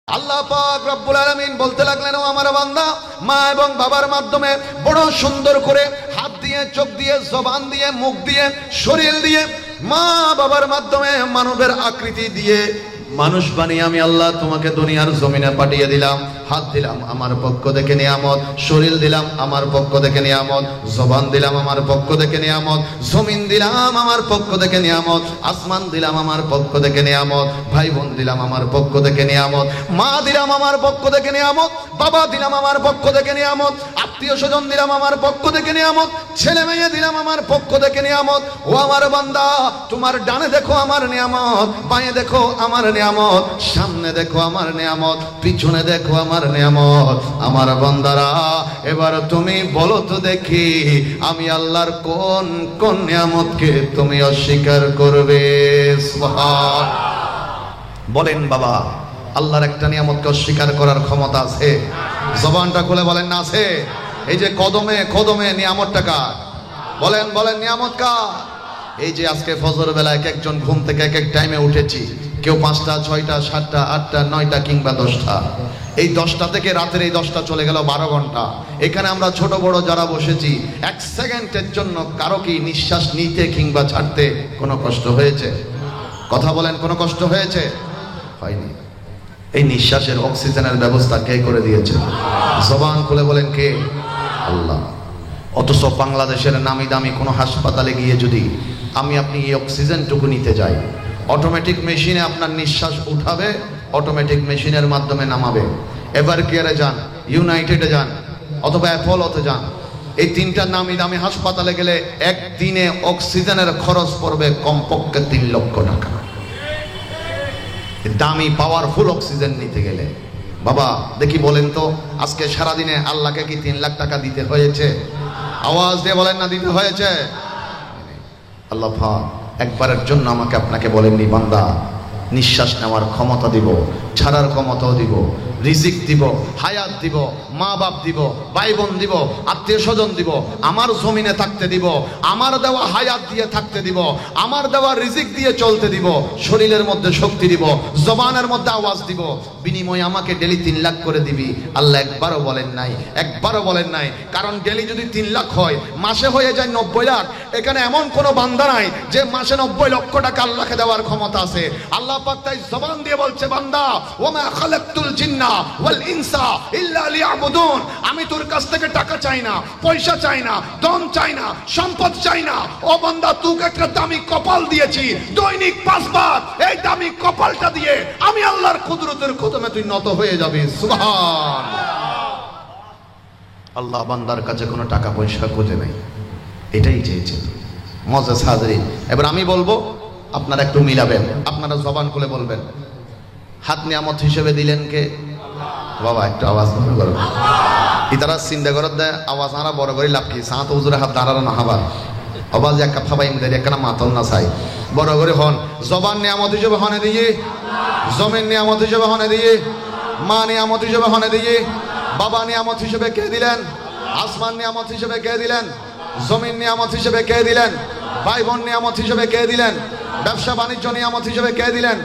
আল্লাহ পাক রব্বুল আলামিন বলতে লাগলেন, ও আমার বান্দা, মা এবং বাবার মাধ্যমে বড় সুন্দর করে হাত দিয়ে, চোখ দিয়ে, জবান দিয়ে, মুখ দিয়ে, শরীর দিয়ে, মা বাবার মাধ্যমে মানবের আকৃতি দিয়ে মানুষ বানিয়ে আমি আল্লাহ তোমাকে দুনিয়ার জমিনে পাঠিয়ে দিলাম। হাত দিলাম আমার পক্ষ থেকে নিয়ামত, শরীর দিলাম আমার পক্ষ থেকে নিয়ামত, জবান দিলাম আমার পক্ষ থেকে নিয়ামত, জমিন দিলাম আমার পক্ষ থেকে নিয়ামত, আসমান দিলাম আমার পক্ষ থেকে নিয়ামত, ভাই বোন দিলাম আমার পক্ষ থেকে নিয়ামত, মা দিলাম আমার পক্ষ থেকে নিয়ামত, বাবা দিলাম আমার পক্ষ থেকে নিয়ামত, আত্মীয় স্বজন দিলাম আমার পক্ষ থেকে নিয়ামত, ছেলে মেয়ে দিলাম আমার পক্ষ থেকে নিয়ামত। ও আমার বান্দা, তোমার ডানে দেখো আমার নিয়ামত, বাঁয়ে দেখো আমার নিয়ামত, সামনে দেখো আমার নিয়ামত, পিছনে দেখো আমার নিয়ামত। আমার বান্দারা, এবার তুমি বলো তো দেখি, আমি আল্লাহর কোন কোন নিয়ামতকে তুমি অস্বীকার করবে? সুবহান। বলেন বাবা, আল্লাহর একটা নিয়ামতকে অস্বীকার করার ক্ষমতা আছে? জবানটা খুলে বলেন না আছে? এই যে কদমে কদমে নিয়ামতটা কার? বলেন বলেন, নিয়ামত কার? এই যে আজকে ফজর বেলা এক একজন ঘুম থেকে এক এক টাইমে উঠেছি, কেউ 5টা, 6টা, 7টা, 8টা, 9টা কিংবা 10টা। এই 10টা থেকে রাতের এই 10টা চলে গেল 12 ঘন্টা। এখানে আমরা ছোট বড় যারা বসেছি, 1 সেকেন্ডের জন্য কারো কি নিঃশ্বাস নিতে কিংবা ছাড়তে কোনো কষ্ট হয়েছে? কথা বলেন, কোনো কষ্ট হয়েছে? হয়নি। এই নিঃশ্বাসের অক্সিজেনের ব্যবস্থা কে করে দিয়েছে? জবান খুলে বলেন কে? আল্লাহ। অথচ বাংলাদেশের নামি দামি কোনো হাসপাতালে গিয়ে যদি আমি আপনি এই অক্সিজেনটুকু নিতে যাই, অটোমেটিক মেশিনে আপনার নিঃশ্বাস উঠাবে, অটোমেটিক মেশিনের মাধ্যমে নামাবে। এভার কেয়ারে যান, ইউনাইটেডে যান, অথবা অ্যাপোলোতে যান, এই 3টা নামি দামি হাসপাতালে গেলে একদিনে অক্সিজেনের খরচ পড়বে কমপক্ষে 3 লক্ষ টাকা। দামি পাওয়ারফুল অক্সিজেন নিতে গেলে বাবা দেখি বলেন তো, আজকে সারাদিনে আল্লাহকে কি 3 লাখ টাকা দিতে হয়েছে? আওয়াজ দিয়ে বলেন না, দিতে হয়েছে? আল্লাহ পাক একবারের জন্য আমাকে আপনাকে বলেননি, বান্দা নিঃশ্বাস নেওয়ার ক্ষমতা দিব, ছাড়ার ক্ষমতাও দিব, রিজিক দিব, হায়াত দিব, মা বাপ দিব, ভাই বোন দিব, আত্মীয় স্বজন দিব, আমার জমিনে থাকতে দিব, আমার দেওয়া হায়াত দিয়ে থাকতে দিব, আমার দেওয়া রিজিক দিয়ে চলতে দিব, শরীরের মধ্যে শক্তি দিব, জবানের মধ্যে আওয়াজ দিব, বিনিময়ে আমাকে ডেলি 3 লাখ করে দিবি। আল্লাহ একবারও বলেন নাই, একবারও বলেন নাই। কারণ ডেলি যদি 3 লাখ হয়, মাসে হয়ে যায় 90 লাখ। এখানে এমন কোনো বান্দা নাই যে মাসে 90 লক্ষ টাকা আল্লাহকে দেওয়ার ক্ষমতা আছে। আল্লাহ পাক তাই জবান দিয়ে বলছে, বান্দা, ওমা খালাকতুল জিন্না ওয়াল ইনসা ইল্লা লিয়াবুদুন। আমি তোর কাছ থেকে টাকা চাই না, পয়সা চাই না, ধন চাই না, সম্পদ চাই না। ও বান্দা, তোকে একটা দামি কপাল দিয়েছি, দৈনিক 5 বার এই দামি কপালটা দিয়ে আমি আল্লাহর কুদরতের কদমে তুই নত হয়ে যাবি। সুবহান। আল্লাহ বান্দার কাছে কোনো টাকা পয়সা খোঁজে নাই, এটাই চেয়েছেন। মজেস হাজরিন, এবার আমি বলবো, আপনারা একটু মিলাবেন, আপনারা জবান খুলে বলবেন, হাত নিয়ামত হিসেবে দিলেন কে? বাবা একটু আওয়াজ বড় করো। ইতারা চিন্তা করত দেয় আওয়াজ আরা বড় করে লাভ কি? সাঁত হুজুরে হাত দাঁড়ানো না হবার আওয়াজ এক কাপ খাবাই মিলে একটা মাতন না চাই বড় করে হন। জবান নিয়ামত হিসেবে হনে দিয়ে, জমিন নিয়ামত হিসেবে হনে দিয়ে, মা নিয়ামত হিসেবে হনে দিয়ে, বাবা নিয়ামত হিসেবে কে দিলেন? আসমান নিয়ামত হিসেবে কে দিলেন? জমিন নিয়ামত হিসেবে কে দিলেন? ভাই বোন নিয়ামত হিসেবে কে দিলেন? ব্যবসা বাণিজ্য নিয়ামত হিসেবে কে দিলেন?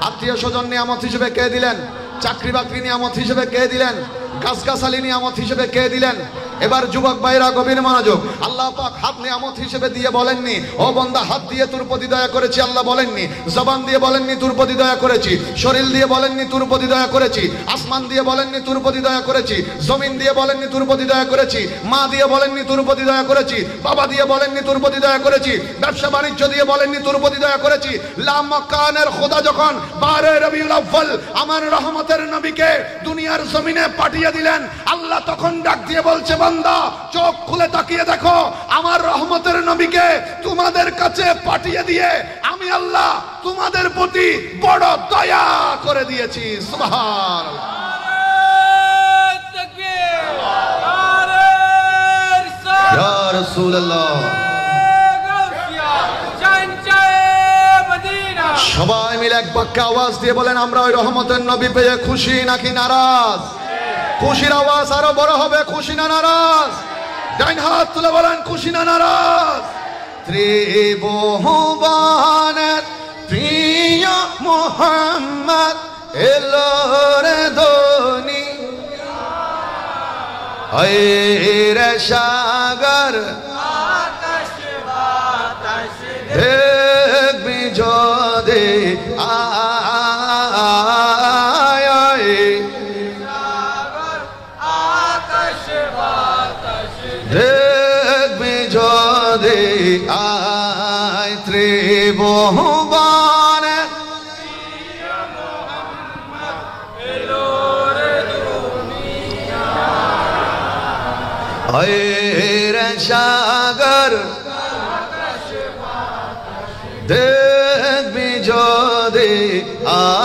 আত্মীয় স্বজন নিয়ামত হিসেবে কে দিলেন? চাকরি বাকরি নিয়ামত হিসেবে কে দিলেন? গাছগাছালি নিয়ামত হিসেবে কে দিলেন? এবার যুবক ভাইরা গভীর মনোযোগ। আল্লাহ পাক হাত নিয়ামত হিসেবে দিয়ে বলেননি, ও বান্দা হাত দিয়ে তোর প্রতি দয়া করেছি, আল্লাহ বলেননি। জবান দিয়ে বলেননি তোর প্রতি দয়া করেছি, শরীর দিয়ে বলেননি তোর প্রতি দয়া করেছি, আসমান দিয়ে বলেননি তোর প্রতি দয়া করেছি, জমিন দিয়ে বলেননি তোর প্রতি দয়া করেছি, মা দিয়ে বলেননি তোর প্রতি দয়া করেছি, বাবা দিয়ে বলেননি তোর প্রতি দয়া করেছি, ব্যবসা বাণিজ্য দিয়ে বলেননি তোর প্রতি দয়া করেছি। লা মাকানের খোদা যখন 12 রবিউল আউয়াল আমার রহমতের নবীকে দুনিয়ার জমিনে পাঠিয়ে দিলেন, আল্লাহ তখন ডাক দিয়ে বলছে, বান্দা চোখ খুলে তাকিয়ে দেখো, আমার রহমতের নবীকে তোমাদের কাছে পাঠিয়ে দিয়ে আমি আল্লাহ তোমাদের প্রতি বড় দয়া করে দিয়েছি। সুবহানাল্লাহ। ইয়া রাসূলুল্লাহ, সবাই মিলে এক বাক্যে আওয়াজ দিয়ে বলেন, আমরা ওই রহমতের নবী পেয়ে খুশি নাকি নারাজ? খুশির আওয়াজ আরো বড় হবে, খুশি না নারাজ? ডাইন হাত তুলে বলেন, খুশি না নারাজ? ত্রিভুবনের প্রিয় মুহাম্মদ এলো রে। ওই রে সাগর দেখবি যদি দেখবি যদি আয় ত্রিভুবন ওই রে সাগর দেখবি যদি আয়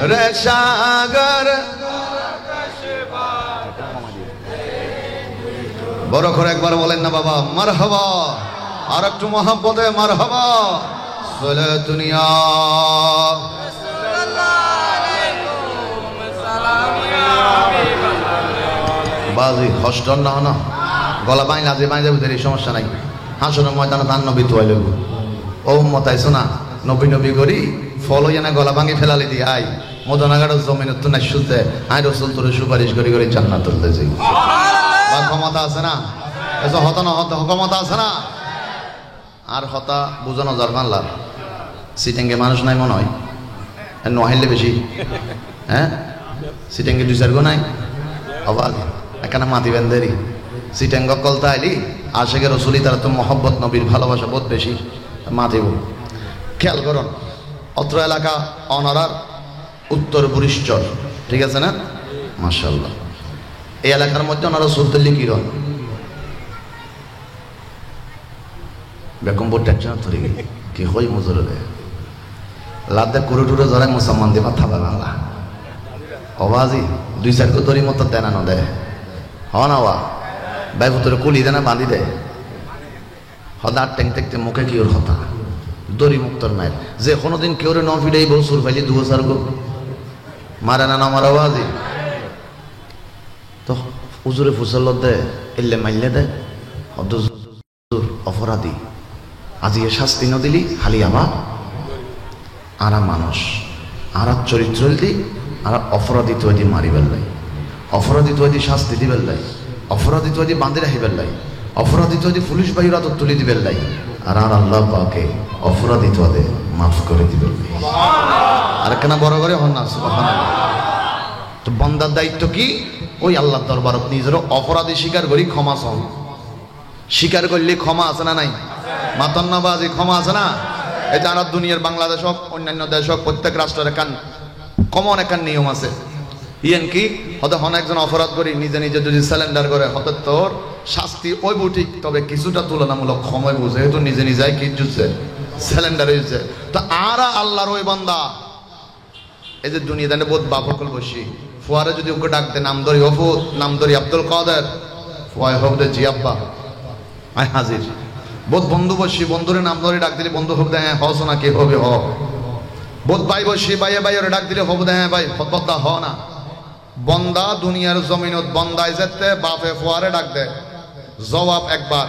রে সাগর বড় করে একবার বলেন না বাবা মারহাবা আর একটু মহব্বতে মারহাবা চলে দুনিয়া বাজি কষ্ট না না গলা বাইনা যে বাইনা ভিতরে সমস্যা নাই হাসনের ময়দানে তার নবী তোয়াই লইব ও মতাইছো না নবী নবী করি ফলো জানা গলা ভাঙি ফেলালি দি আই মদনাগাড়ের জমিন তো না শুতে আই রসুল তোর সুপারিশ করি করে জান্নাত তুলতে যাই বা ক্ষমতা আছে না এসব হতা না হতা ক্ষমতা আছে না আর হতা বুঝানো যার বাংলা সিটেঙ্গে মানুষ নাই মনে হয় নহাইলে বেশি হ্যাঁ সিটেঙ্গে দুই চার গো নাই অবাক এখানে মাতি বেন্দেরি সিটেঙ্গ কলতা আইলি আশেখের রসুলি তারা তো মহব্বত নবীর ভালোবাসা বহুত বেশি মাতিব খেয়াল করুন অত্র এলাকা অনারার উত্তর বুরিশচর ঠিক আছে না মাশাআল্লাহ এই এলাকার মধ্যে ওনারা সুলতাল্লি কিরণ বেকম্বর টেনশন ধরে গেল কি হই মজুর লাদে করে টুরে জড়াই মুসলমান দিয়ে মাথা বাংলা অবাজি দুই চার কো দড়ি মতো দেনা ন দেয় হ না ওয়া ভাই ভিতরে কুলি দেনা বাঁধি দেয় হদার ট্যাং দেখতে মুখে কি ওর হতা দড়ি মুক্তর মায়ের যে কোনোদিন কেউ রে ন ফিডে বউ সুর ফাইলি দু চার গো মারে না আমার আওয়াজি তো উজুরে ফুসল দে এলে মাইলে দে অপরাধী আজি এ শাস্তি ন দিলি খালি আমার আরা মানুষ আর চরিত্র দি আর অপরাধী তৈরি মারি বেল্লাই অপরাধী তৈরি শাস্তি দি বেল্লাই অপরাধী তৈরি বাঁধি রাখি বেল্লাই অপরাধী তৈরি পুলিশ বাহিরা তো তুলি দি বেল্লাই আর আর আল্লাহ পাকে অপরাধী তোদের মাফ করে দিবেন আর কেন বড় করে হন না সুবহানাল্লাহ তো বন্দার দায়িত্ব কি ওই আল্লাহর দরবারত নিজের অপরাধী স্বীকার করি ক্ষমা চাও স্বীকার করলে ক্ষমা আছে না নাই মাতন্নাবাজি ক্ষমা আছে না এই যারা দুনিয়ার বাংলাদেশ হোক অন্যান্য দেশ হোক প্রত্যেক রাষ্ট্রের একান কমন একান নিয়ম আছে ইয়েন কি হতে হন একজন অপরাধ করি নিজে নিজে যদি স্যালেন্ডার করে হতে তোর শাস্তি ওই বুটিক তবে কিছুটা তুলনামূলক ক্ষমা বুঝে তো নিজে নিজেই কি জুছে স্যালেন্ডার হয়েছে তো আরা আল্লাহর ওই বান্দা এই যে দুনিয়া দানে বহুত বাপকল বসি ফুয়ারে যদি ওকে ডাকতে নামদরি হফুত নামদরি আব্দুল কাদের ফুয়ায় হোক দে জি আব্বা আয় হাজির বহুত বন্ধু বসি বন্ধুরে নাম ধরে ডাক দিলে বন্ধু হোক দে হ্যাঁ হস না কে হবে হ বহুত ভাই বসি বাইয়ে বাইরে ডাক দিলে হব দে হ্যাঁ ভাই বদ্দা হ না বন্দা দুনিয়ার জমিনত বন্দায় যেতে বাপে ফুয়ারে ডাক দে জবাব একবার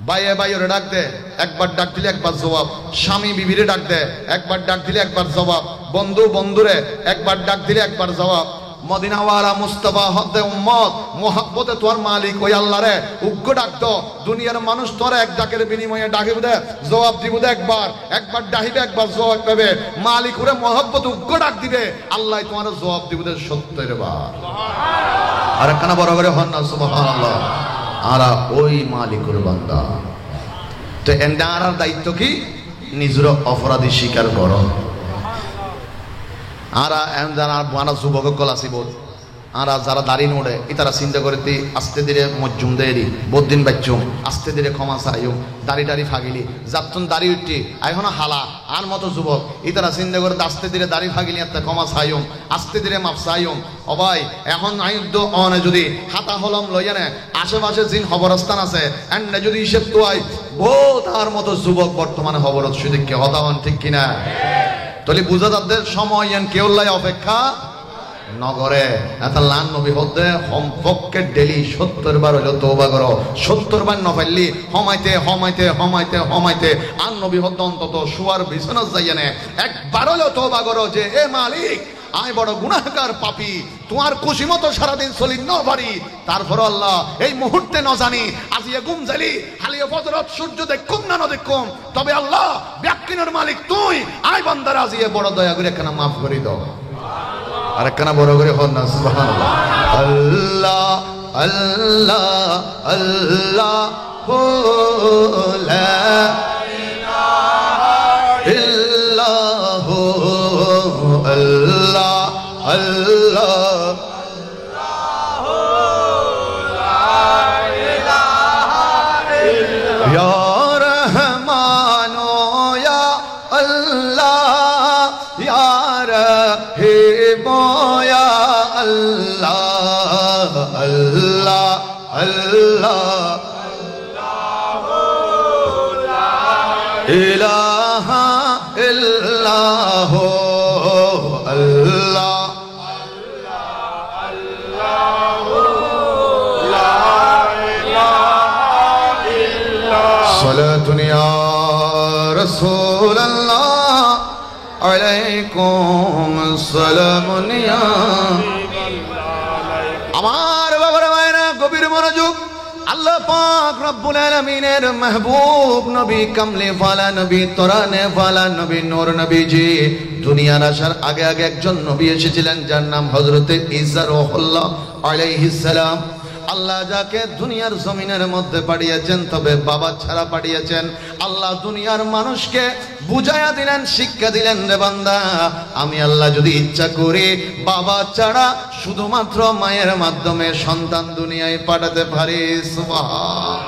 বাইয়ে বাইরে ডাক দে একবার ডাক দিলে একবার জবাব স্বামী বিবিরে ডাক দে একবার ডাক দিলে একবার জবাব বন্ধু বন্ধুরে একবার ডাক দিলে একবার জবাব মদিনাওয়ালা মুস্তাফা হদ্দে উম্মত মোহাব্বতে তোর মালিক ওই আল্লাহ রে উগ্র ডাকতো দুনিয়ার মানুষ তোর এক ডাকের বিনিময়ে ডাকিব দে জবাব দিব দে একবার ডাকিবে একবার জবাব পাবে মালিক ওরে মোহাব্বত উগ্র ডাক দিবে আল্লাহ তোমার জবাব দিব দে 70 বার আর কানা বড় করে হন না সুবহানাল্লাহ আরা ওই মালিকের বান্দা তো এন্ডার দায়িত্ব কি নিজের অপরাধী স্বীকার করো আরা এমন যারা বানা যুবক কল আসিব আরা যারা দাড়ি নোড়ে ইতারা চিন্তা করে আস্তে ধীরে মজ্জুম দেরি বদিন বাচ্চুম আস্তে ধীরে ক্ষমা চাইম দাড়ি টাড়ি ফাগিলি যাতন দাড়ি উঠি এখন হালা আর মতো যুবক ইতারা চিন্তা করে আস্তে ধীরে দাড়ি ফাগিলি একটা ক্ষমা চাইম আস্তে ধীরে মাপ চাইম অবাই এখন আয়ুদ্ধ অনে যদি হাতা হলম লইয়া নে আশেপাশে জিন খবরস্থান আছে এন্ড যদি হিসেব তো আই বহুত আর মতো যুবক বর্তমানে খবরত সুদিককে হতাহন ঠিক কিনা তাহলে বুঝা তাদের সময় কেউলাই অপেক্ষা নগরে এত লান নবী হতে কমপক্ষে ডেলি 70 বার হইলো তওবা করো 70 বার না পারলি হমাইতে হমাইতে হমাইতে হমাইতে আর নবী হতে অন্তত শুয়ার বিছানা যাইয়া নে একবার হইলো তওবা করো যে এ মালিক আয় বড় গুনাহগার পাপী, তোমার খুশি মতো সারাদিন চলি ন পারি, তারপর আল্লাহ এই মুহূর্তে ন জানি আজিয়ে গুম জালি হালিয়ে ফজরত সূর্য দেখুম না দেখুম, তবে আল্লাহ ব্যাকিনের মালিক তুই, আয় বান্দার আজিয়ে বড় দয়া করে একখানা মাফ করে দাও। আর একখানা বড় করে হন না সুবহানাল্লাহ। আল্লাহ আল্লাহ আল্লাহ লা ইলাহা ইল্লাল্লাহু আল্লাহ আল্লাহ ইয়া রহমান ইয়া আল্লাহ ইয়া রহিম ইয়া আল্লাহ আল্লাহ আল্লাহ ইলাহা ইল্লাল্লাহু আল্লাহ সালাতুন ইয়া রাসূলুল্লাহ আলাইকুম সালামুন ইয়া। আমার বাবার মায়েরা গভীর মনোযোগ, আল্লাহ পাক রব্বুল আলামিনের মাহবুব নবী কামলে ওয়ালা নবী তরানে ওয়ালা নবী নূর নবীজি দুনিয়ার আসার আগে আগে একজন নবী এসেছিলেন যার নাম হযরতে ঈসা রূহুল্লাহ আলাইহিস সালাম। আল্লাহ যাকে দুনিয়ার জমিনের মধ্যে পাঠিয়েছেন, তবে বাবা ছাড়া পাঠিয়েছেন। আল্লাহ দুনিয়ার মানুষকে বুঝাইয়া দিলেন, শিক্ষা দিলেন, রে বান্দা আমি আল্লাহ যদি ইচ্ছা করি বাবা ছাড়া শুধুমাত্র মায়ের মাধ্যমে সন্তান দুনিয়ায় পাঠাতে পারি। সুবহান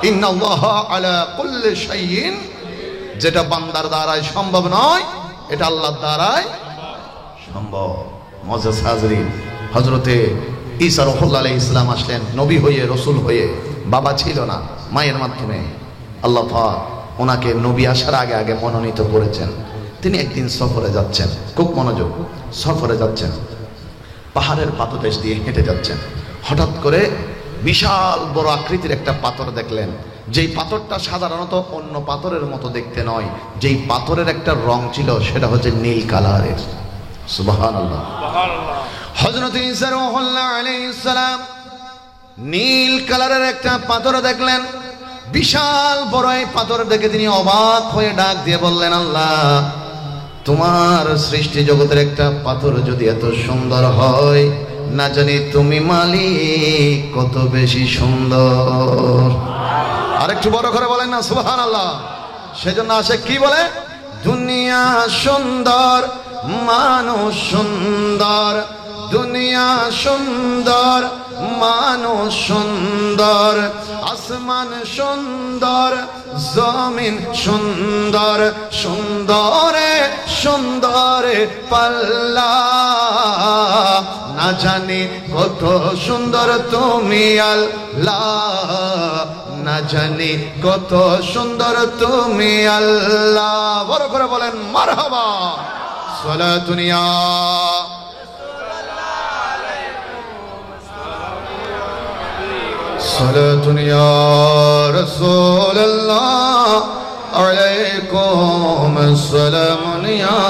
ইন্নাল্লাহা আলা কুল্লি শাইইন, যেটা বান্দার দ্বারাই সম্ভব নয় এটা আল্লাহর দ্বারাই সম্ভব। মুআজ্জাজ হাজরিন, হযরতে ঈসা রূহুল্লাহ আলাইহিস সালাম আসলেন নবী হয়ে, রাসূল হয়ে। বাবা ছিল না, মায়ের মাধ্যমে আল্লাহ পাক ওনাকে নবী আসার আগে আগে মনোনীত করেছেন। তিনি একদিন সফরে যাচ্ছেন, খুব মনোযোগ, সফরে যাচ্ছেন, পাহাড়ের পাদদেশ দিয়ে হেঁটে যাচ্ছেন। হঠাৎ করে বিশাল বড় আকৃতির একটা পাথর দেখলেন, যেই পাথরটা সাধারণত অন্য পাথরের মতো দেখতে নয়, যেই পাথরের একটা রং ছিল সেটা হচ্ছে নীল কালারের। সুবহানাল্লাহ। হযরত ঈসা রূহুল্লাহ আলাইহিস সালাম নীল কালারের একটা পাথর দেখলেন, বিশাল বড় এই পাথর দেখে তিনি অবাক হয়ে ডাক দিয়ে বললেন, আল্লাহ তোমার সৃষ্টি জগতের একটা পাথর যদি এত সুন্দর হয়, না জানি তুমি মালিক কত বেশি সুন্দর। আর একটু বড় করে বলেন না সুবহানাল্লাহ। সেজন্য আসে কি বলে, দুনিয়া সুন্দর মানুষ সুন্দর, দুনিয়া সুন্দর মানুষ সুন্দর, আসমান সুন্দর জমিন সুন্দর, সুন্দরে সুন্দরে পাল্লা, না জানি কত সুন্দর তুমি আল্লাহ, না জানি কত সুন্দর তুমি আল্লাহ। বড় করে বলেন মারহাবা। সালাতুন ইয়া সালাতুন ইয়া রাসূলুল্লাহ আলাইকুম সালামুন ইয়া।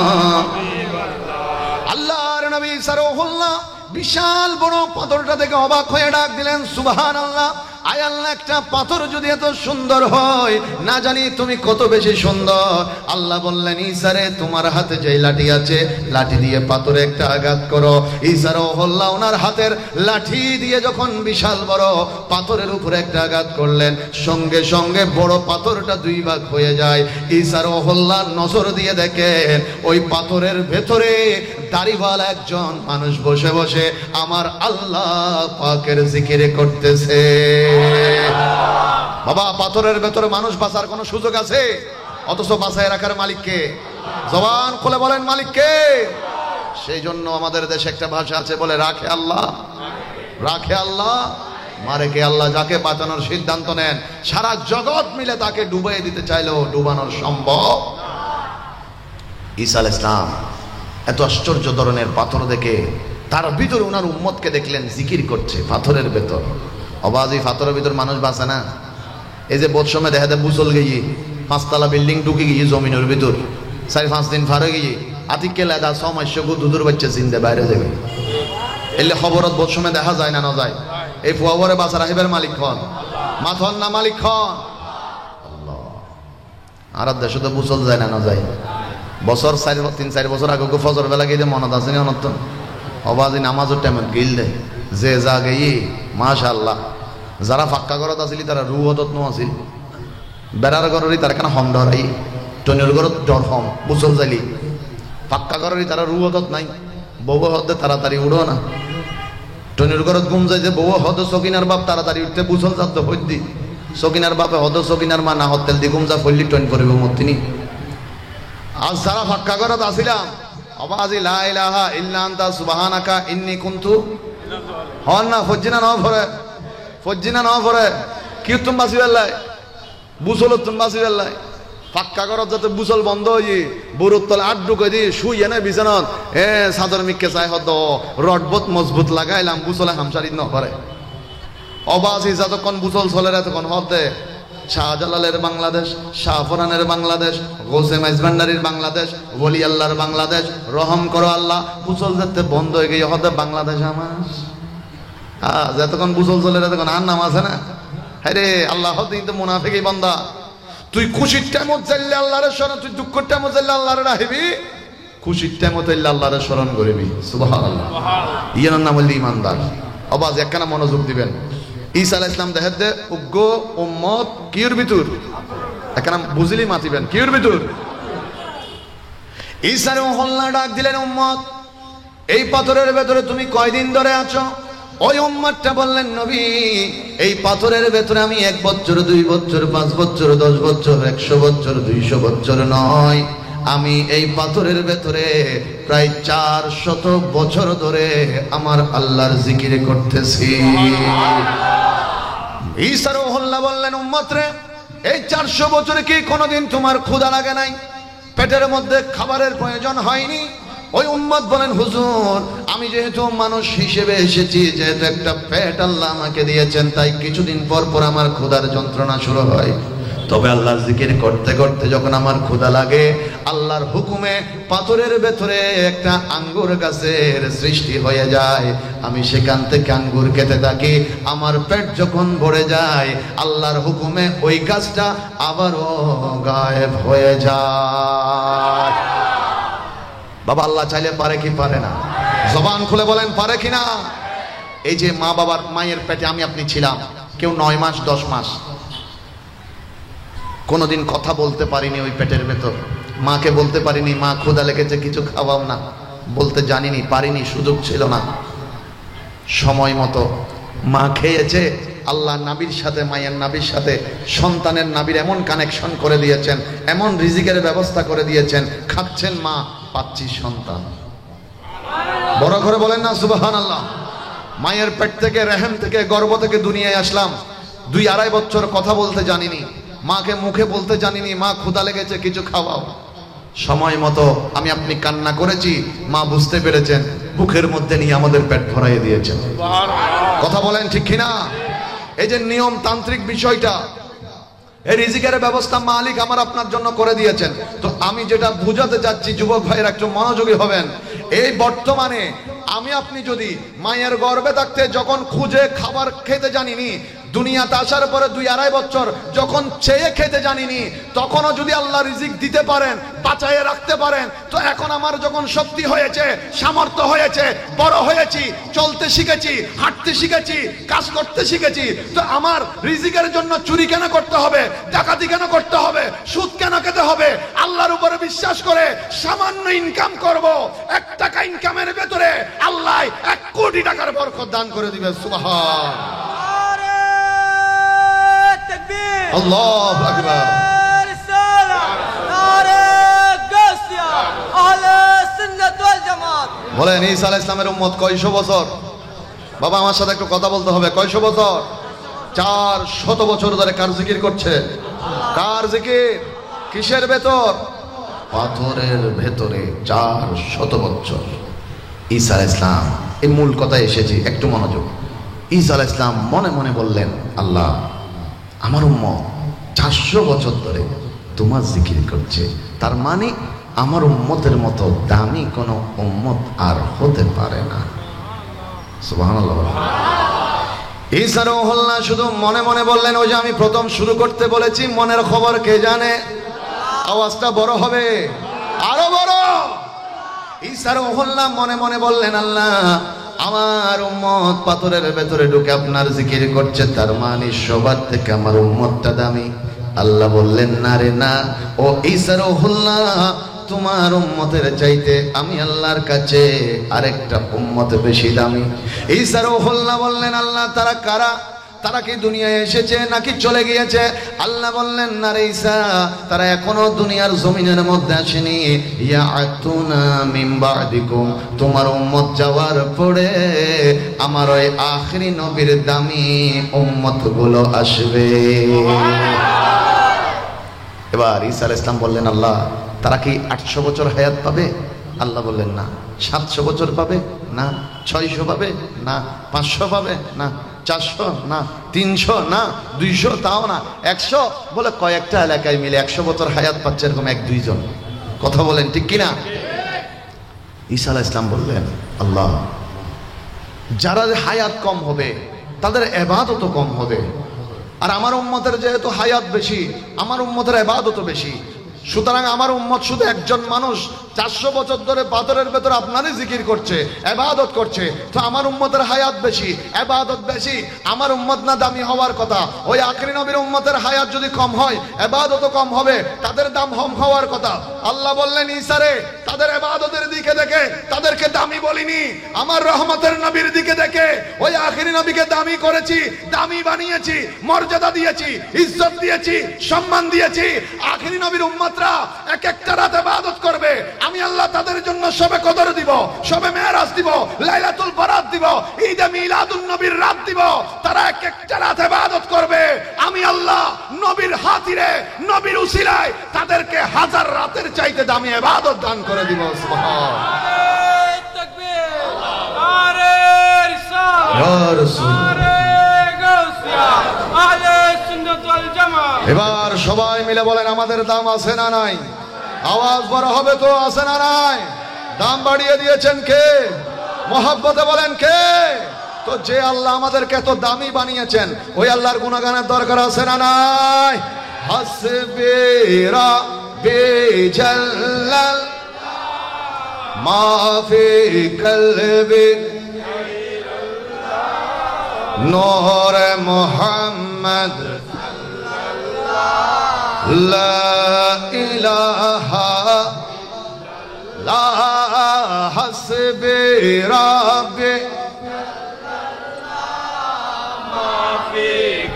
আল্লাহর নবী ঈসা রূহুল্লাহ বিশাল বড় পাথরটা দেখে অবাক হয়ে ডাক দিলেন, সুবহানাল্লাহ। আয় আল্লাহ, একটা পাথর যদি এত সুন্দর হয়, না জানি তুমি কত বেশি সুন্দর। আল্লাহ বললেন, ঈসা রে তোমার হাতে যে লাঠি আছে, লাঠি দিয়ে পাথরে একটা আঘাত করো। ঈসা রূহুল্লাহ ওনার হাতের লাঠি দিয়ে যখন বিশাল বড় পাথরের উপরে একটা আঘাত করলেন, সঙ্গে সঙ্গে বড় পাথরটা দুই ভাগ হয়ে যায়। ঈসা রূহুল্লাহ নজর দিয়ে দেখেন ওই পাথরের ভেতরে দাড়িওয়ালা একজন মানুষ বসে বসে আমার আল্লাহ পাকের জিকির করতেছে। বাবা, পাথরের ভেতরে মানুষ বাঁচার কোন সুযোগ আছে? অথচ বাঁচায় রাখার মালিককে। জবান খুলে বলেন মালিককে। সেই জন্য আমাদের দেশে একটা ভাষা আছে, বলে রাখে আল্লাহ, রাখে আল্লাহ মারে কে আল্লাহ। যাকে বাঁচানোর সিদ্ধান্ত নেন, সারা জগৎ মিলে তাকে ডুবিয়ে দিতে চাইলেও ডুবানোর সম্ভব। ঈসা আলাইহিস সালাম এত আশ্চর্য ধরনের পাথর দেখে তার ভিতরে ওনার উম্মতকে দেখলেন জিকির করছে পাথরের ভেতর। অবাজি পাথরের ভিতর মানুষ বাঁচে না। এই যে বোধ সময় দেখা যায় বুচল গিয়ে 5 তলা বিল্ডিং ঢুকে গিয়ে জমিনের ভিতর 4-5 দিন পার হয়ে গিয়ে আতিকে লেদা সমস্যা দুধুর বাচ্চা চিনতে বাইরে যাবে এলে খবরত বহুত সময় দেখা যায় না যায় এই ফুয়াবরে বাসা রাহিবের মালিক খন মাথন না মালিক খন আর দেশে তো বুঝল যায় না যায় বছর 3-4 বছর আগে ফজর বেলা গিয়ে মনত আছে না অনত অবাজি নামাজের টাইমে গিল দেয় যে যা গেই মাশাআল্লাহ যারা ফাক্কা ঘরত আসিলি তারা রুহতত নো আছিল বেড়ার ঘরেরই তার কেন হম ডরাই টনির ঘরত ডর হম বুঝল যাইলি ফাক্কা ঘরেরই তারা রুহতত নাই বউ হদে তাড়াতাড়ি উড়ো না টনির ঘরত ঘুম যায় যে বউ হদ সকিনার বাপ তাড়াতাড়ি উঠতে বুঝল যাত হইদি সকিনার বাপে হদ সকিনার মা না হতেল দি ঘুম যা ফললি টন করিব মতিনি আজ যারা ফাক্কা ঘরত আসিলাম আবাজি লা ইলাহা ইল্লা আনতা সুবহানাকা ইন্নী কুনতু হন না ফজ্জিনা ন ভরে কি তুমি বাঁচি বেলায় বুঝল তুমি বাঁচি বেলায় ফাক্কা ঘরত যাতে বুঝল বন্ধ হয়ে বুড়োর তলে আড্ডু করে শুই এনে বিছানত চাদর মিকে চাই হদ রডবত মজবুত লাগাইলাম বুঝলে হামসারি ন করে অবাজি যতক্ষণ বুঝল চলে তখন হদে শাহজালালের বাংলাদেশ শাহফরানের বাংলাদেশ গোসে মাইজভান্ডারির বাংলাদেশ ওলি আল্লাহর বাংলাদেশ রহম করো আল্লাহ বুঝল যাতে বন্ধ হয়ে গিয়ে হদে বাংলাদেশ আমার যতক্ষণ বুঝল চলে তখন আর নাম আছে না হ্যাঁ রে আল্লাহ হদিন তো মুনাফিকই বান্দা তুই খুশির টাইমত চাইলে আল্লাহরে স্মরণ তুই দুঃখের টাইমত চাইলে আল্লাহরে রাখবি খুশির টাইমত চাইলে আল্লাহরে স্মরণ করবি সুবহানাল্লাহ ইয়ার নাম হল ইমানদার আওয়াজ একখানা মনোযোগ দিবেন ঈসা আলাইহিস সালাম দেখাত দে উগ্র উম্মত কির ভিতর একখানা বুঝলি মাতিবেন কির ভিতর ঈসার হল্লা ডাক দিলেন উম্মত এই পাথরের ভেতরে তুমি কয়দিন ধরে আছো ওই উম্মতটা বললেন নবী এই পাথরের ভেতরে আমি 1 বছর 2 বছর 5 বছর 10 বছর 100 বছর 200 বছর নয় আমি এই পাথরের ভেতরে প্রায় 400 বছর ধরে আমার আল্লাহর জিকির করতেছি ঈসা রুহুল্লাহ বললেন উম্মত রে এই 400 বছরে কি কোনোদিন তোমার ক্ষুধা লাগে নাই পেটের মধ্যে খাবারের প্রয়োজন হয়নি ওই উম্মত বলেন হুজুর আমি যেহেতু মানুষ হিসেবে এসেছি যেহেতু একটা পেট আল্লাহ আমাকে দিয়েছেন তাই কিছুদিন পর পর আমার ক্ষুধার যন্ত্রণা শুরু হয় তবে আল্লাহর জিকির করতে করতে যখন আমার ক্ষুধা লাগে আল্লাহর হুকুমে পাথরের ভেতরে একটা আঙ্গুর গাছের সৃষ্টি হয়ে যায় আমি সেখান থেকে আঙ্গুর খেতে থাকি আমার পেট যখন ভরে যায় আল্লাহর হুকুমে ওই গাছটা আবারও গায়েব হয়ে যায় বাবা আল্লাহ চাইলে পারে কি পারে না জবান খুলে বলেন পারে কি না এই যে মা বাবার মায়ের পেটে আমি আপনি ছিলাম কেউ 9 মাস 10 মাস কোনোদিন কথা বলতে পারিনি ওই পেটের ভেতর মাকে বলতে পারিনি মা ক্ষুধা লেগেছে কিছু খাওয়াও না বলতে জানিনি পারিনি সুযোগ ছিল না সময় মতো মা খেয়েছে আল্লাহ নাবির সাথে মায়ের নাবির সাথে সন্তানের নাবির এমন কানেকশন করে দিয়েছেন এমন রিজিকের ব্যবস্থা করে দিয়েছেন খাচ্ছেন মা পাচ্ছি সন্তান বড় করে বলেন না সুবহানাল্লাহ মায়ের পেট থেকে রেহেম থেকে গর্ভ থেকে দুনিয়ায় আসলাম 2-2.5 বছর কথা বলতে জানিনি মাকে মুখে বলতে জানিনি মা ক্ষুধা লেগেছে কিছু খাওয়াও সময় মতো আমি আপনি কান্না করেছি মা বুঝতে পেরেছেন বুকের মধ্যে নিয়ে আমাদের পেট ভরাইয়ে দিয়েছেন কথা বলেন ঠিক কিনা এই যে নিয়ম তান্ত্রিক বিষয়টা এই রিজিকের ব্যবস্থা মালিক আমার আপনার জন্য করে দিয়েছেন তো আমি যেটা বুঝাতে চাচ্ছি যুবক ভাইয়েরা একটু মনোযোগী হবেন এই বর্তমানে আমি আপনি যদি মায়ের গর্ভে থাকতে যখন খুঁজে খাবার খেতে জানিনি দুনিয়াতে আসার পরে 2-2.5 বছর যখন চেয়ে খেতে জানিনি তখনও যদি আল্লাহ রিজিক দিতে পারেন বাঁচাইয়ে রাখতে পারেন তো এখন আমার যখন শক্তি হয়েছে সামর্থ্য হয়েছে বড় হয়েছি চলতে শিখেছি হাঁটতে শিখেছি কাজ করতে শিখেছি তো আমার রিজিকের জন্য চুরি কেন করতে হবে ডাকাতি কেন করতে হবে সুদ কেন খেতে হবে আল্লাহর উপরে বিশ্বাস করে সামান্য ইনকাম করব 1 টাকা ইনকামের ভেতরে আল্লাহ 1 কোটি টাকার বরকত দান করে দিবে সুবহান আল্লাহু আকবার বলেন ঈসা আলাইহিস সালামের উম্মত কয়শো বছর বাবা আমার সাথে একটু কথা বলতে হবে কয়শো বছর 400 বছর ধরে কার জিকির করছে কার জিকির কিসের ভেতর পাথরের ভেতরে 400 বছর ঈসা আলাইহিস সালাম এই মূল কথা এসেছে একটু মনোযোগ ঈসা আলাইহিস সালাম মনে মনে বললেন আল্লাহ আমার উম্মত 400 বছর ধরে তোমার জিকির করছে তার মানে আমার উম্মতের মতো দামি কোনো উম্মত আর হতে পারে না। সুবহানাল্লাহ। ঈসা রূহুল্লাহ শুধু মনে মনে বললেন, ওই যে আমি প্রথম শুরু করতে বলেছি, মনের খবর কে জানে? আওয়াজটা বড় হবে, আরো বড়। ঈসা রূহুল্লাহ মনে মনে বললেন, আল্লাহ আমার উম্মত পাথরের ভেতরে ঢুকে আপনার জিকির করছে, তার মানে সবার থেকে আমার উম্মতটা দামি। আল্লাহ বললেন, না রে না, ও ঈসা রূহুল্লাহ, তোমার উম্মতের চাইতে আমি আল্লাহর কাছে আরেকটা উম্মত বেশি দামি। ঈসা রূহুল্লাহ বললেন, আল্লাহ তারা কারা? তারা কি দুনিয়ায় এসেছে নাকি চলে গিয়েছে? আল্লাহ বললেন, না রে ঈসা, তারা এখনো দুনিয়ার জমিনের মধ্যে আসেনি। ইয়াতুনা মিন বাদিকুম, তোমার উম্মত যাওয়ার পরে আমার ওই আখেরি নবীর দামি উম্মত গুলো আসবে। এবার ঈসা আলাইহিস সালাম বললেন, আল্লাহ তারা কি 800 বছর হায়াত পাবে? আল্লাহ বললেন, না। 700 বছর পাবে? না। 600 পাবে? না। 500 পাবে? না। 400? না। 300? না। 200? তাও না। 100? বলে কয়েকটা এলাকায় মিলে 100 বছর হায়াত পাচ্ছে এরকম 1-2 জন। কথা বলেন ঠিক কিনা? ঈসা আলাইহিস সালাম বললেন, আল্লাহ যারা হায়াত কম হবে তাদের ইবাদতও কম হবে, আর আমার উম্মতের যেহেতু হায়াত বেশি, আমার উম্মতের ইবাদতও বেশি, সুতরাং আমার উম্মত শুধু একজন মানুষ 400 বছর ধরে পাথরের ভেতর আপনারই জিকির করছে, ইবাদত করছে, তো আমার উম্মতের হায়াত বেশি, ইবাদত বেশি, আমার উম্মত না দামি হওয়ার কথা? ওই আখেরি নবীর উম্মতের হায়াত যদি কম হয়, ইবাদতও কম হবে, তাদের দাম কম হওয়ার কথা। আল্লাহ বললেন, ঈসা রে, তাদের ইবাদতের দিকে দেখে তাদেরকে দামি বলিনি, আমার রহমতের নবীর দিকে দেখে ওই আখেরি নবীকে দামি করেছি, দামি বানিয়েছি, মর্যাদা দিয়েছি, ইজ্জত দিয়েছি, সম্মান দিয়েছি। আখেরি নবীর উম্মতরা এক একটা রাত ইবাদত করবে, আমি আল্লাহ তাদের জন্য শবে কদর দিব, শবে মেরাজ দিব, লাইলাতুল বারাত দিব, ঈদে মিলাদুন নবীর রাত দিব। তারা এক একটা রাত ইবাদত করবে, আমি আল্লাহ নবীর খাতিরে, নবীর উসিলায় তাদেরকে 1000 রাতের চাইতে দামি ইবাদত দান করে দিব। সুবহান তাকবীর, নারে রিসালাত, ইয়া রাসূল, নারে গাউসিয়া, আহলে সুন্নাত ওয়াল জামাত। এবার সবাই মিলে বলেন, আমাদের দাম আছে না নাই? আওয়াজ বড় হবে তো, আছে না নাই? দাম বাড়িয়ে দিয়েছেন কে? মহব্বতে বলেন কে? তো যে আল্লাহ আমাদেরকে এত দামি বানিয়েছেন, ওই আল্লাহর গুণগানের দরকার আছে না নাই? হাসবি রাব্বি জাল্লাল মা ফি কলবি নূর মুহাম্মদ লা ইলাহা লা হাসবি রাব্বি ফি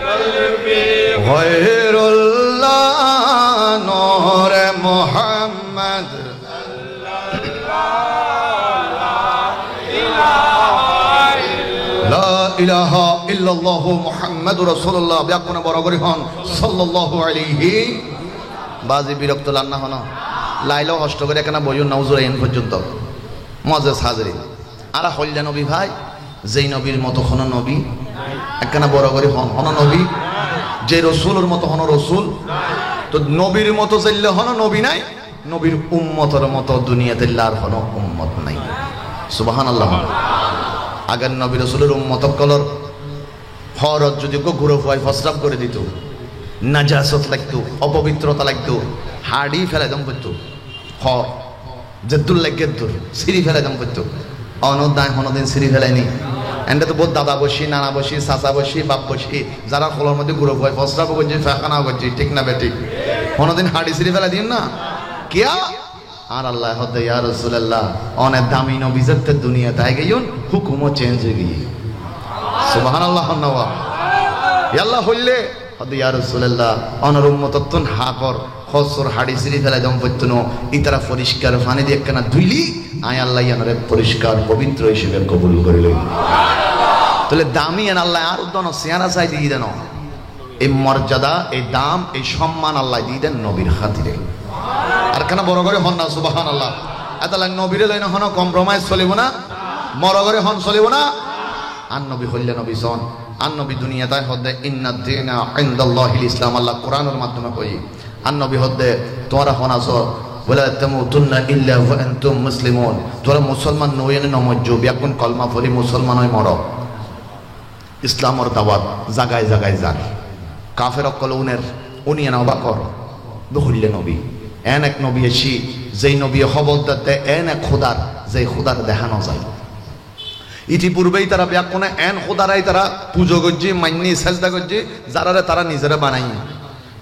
কলবি গায়রুল্লাহ নূর মুহাম্মদ লা ইলাহা ইল্লাল্লাহু মুহাম্মাদুর রাসূলুল্লাহ। ব্যাকুনে বড় করে হন সাল্লাল্লাহু আলাইহি। বাজি বিরক্ত লান্না হন লাইলাও কষ্ট করে এখানে বইও নাউজুর আইন পর্যন্ত মজেস হাজরি আরা হল্যা নবী ভাই, যেই নবীর মতো হন নবী একখানা বড় করে হন হন নবী, যে রসুলের মতো হন রসুল। তো নবীর মতো চাইলে হন নবী নাই, নবীর উম্মতের মতো দুনিয়াতে আর হন উম্মত নাই। সুবহানাল্লাহ। আগের নবী রসুলের উম্মত কলর হরত যদি ঘুরে ফুয়াই ফসরাপ করে দিত, নাজাসত লাগতো, অপবিত্রতা লাগতো, হাড়ি ফেলে দম করতো, হ জেদ্দুর লাগেদ্দুর সিঁড়ি ফেলে দম করতো। অনদায় হনদিন সিঁড়ি ফেলায়নি। এন্ডে তো বহুত দাদা বসি, নানা বসি, চাচা বসি, বাপ বসি, যারা কলর মধ্যে ঘুরে ফুয়াই ফসরাপও করছি, ফেখানাও করছি, ঠিক না বেঠিক? হনদিন হাড়ি সিঁড়ি ফেলা দিন না কিয়া। আর আল্লাহ হদ্দে ইয়া রাসূলুল্লাহ অনেক দামি নবী জেতে দুনিয়া তাই গইন হুকুমও চেঞ্জ হয়ে গই। সুবহানাল্লাহ। নওয়া আল্লাহ হইলে হদ্দে ইয়া রাসূলুল্লাহ অনর উম্মততন হাকর খসর হাড়ি সিঁড়ি ফেলা দম পড়তনো ইতারা পরিষ্কার পানি দিয়ে একখানা ধুইলি আয় আল্লাহ ইয়ানরে পরিষ্কার পবিত্র হিসেবে কবুল করিল। তাহলে দামি এন আল্লাহ আর দন সিয়ারা চাই দিয়ে দেন। এই মর্যাদা, এই দাম, এই সম্মান আল্লাহ দিয়ে দেন নবীর খাতিরে। আর কেন বড় করে হন না? সুবহানাল্লাহ। এত লাগ নবীরে লইন হন কম্প্রোমাইজ চলিব না, মর করে হন চলিব না। আর নবী হইলে নবী সন, আর নবী দুনিয়া তাই হদ্দে ইন্নাদ দীনা ইনদাল্লাহিল ইসলাম। আল্লাহ কোরআনের মাধ্যমে কই আর নবী হদ্দে তোমরা হন আছো ওয়ালা তামুতুন্না ইল্লা ওয়া আনতুম মুসলিমুন, তোরা মুসলমান নইনে নমজ্জ বিয়াকুন কলমা পড়ি মুসলমান হই মর। ইসলামর দাওয়াত জাগায় জাগায় যাক, কাফের অকল উনি এনা অবাক কর বহল্লে নবী এন এক নবী এসি যেই নবী খবরদার দেয় এন এক খোদার যেই খোদার দেখানো যায়। ইতিপূর্বেই তারা ব্যাকুনে এন খোদারাই তারা পুজো করছে মান্যি সেজদা করছে যারা তারা নিজেরা বানাই।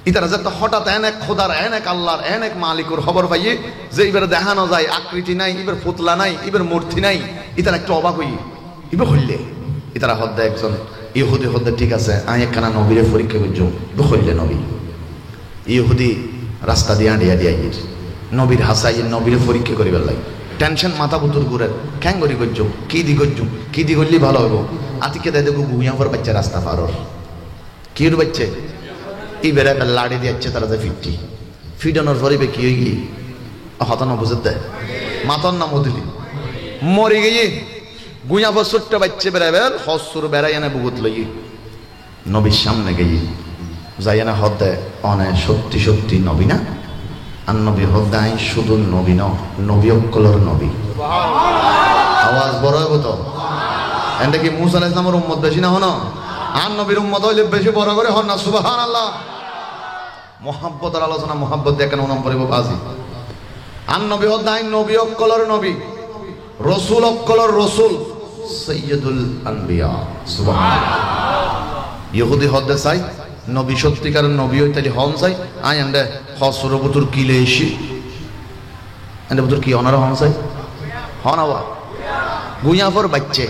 ইতারা যাতে হঠাৎ এন এক খোদার এন এক আল্লাহর এন এক মালিকুর খবর পাইয়ে যে এবার দেখানো যায় আকৃতি নাই, এবার পুতলা নাই, এবার মূর্তি নাই, ইতারা একটু অবাক হই ইবে হইলে ইতারা হদ্দা একজন ইহুদি হদ্দা ঠিক আছে আমি একখানা নবীরে পরীক্ষা করছো ইবে হইলে নবী। ইহুদি রাস্তা দিয়ে আঁড়িয়া দিয়া গিয়ে নবীর হাসাই নবীরে পরীক্ষা করিবার লাগে টেনশন মাথা বুতুর ঘুরের খ্যাং করি করছো কি দি করছো কি দি করলে ভালো হইব। আতিকে দেয় দেখো গুইয়া পর বাচ্চা রাস্তা পারর কি বাচ্চে এই বেড়া লাড়ি দিচ্ছে তারা যে ফিটটি ফিটানোর পরিবে কি হয়ে গিয়ে হতানো বুঝে দেয় মাতন নাম দিলি মরে গিয়ে গুইয়া পর ছোট্ট বাচ্চা বেড়াবের হসুর বেড়াই এনে বুগুত লই নবীর সামনে গিয়ে যাই না হদ দেয় অনেক সত্যি সত্যি নবী না আর নবী হদাই শুধু নবী ন নবী অকলর নবী। আওয়াজ বড় হইব তো এটা কি মুসা আলাইহিস সালামের উম্মত বেশি না হন আর নবীর উম্মত হইলে বেশি বড় করে হন না সুবহানাল্লাহ। মুহাব্বতের আলোচনা মুহাব্বত দিয়ে কেন নাম পড়িব বাজি। আর নবী হদাই নবী অকলর নবী রসুল অকলর রসুল সাইয়্যিদুল আনবিয়া সুবহানাল্লাহ। ইহুদি হদে চাই নবী সত্যিকার নবী হই তাহলে হন চাই আই এন্ডে হসুর বুতুর কিলে এসি এন্ডে বুতুর কি অনার হন চাই হন আওয়া গুইয়া পর বাচ্চে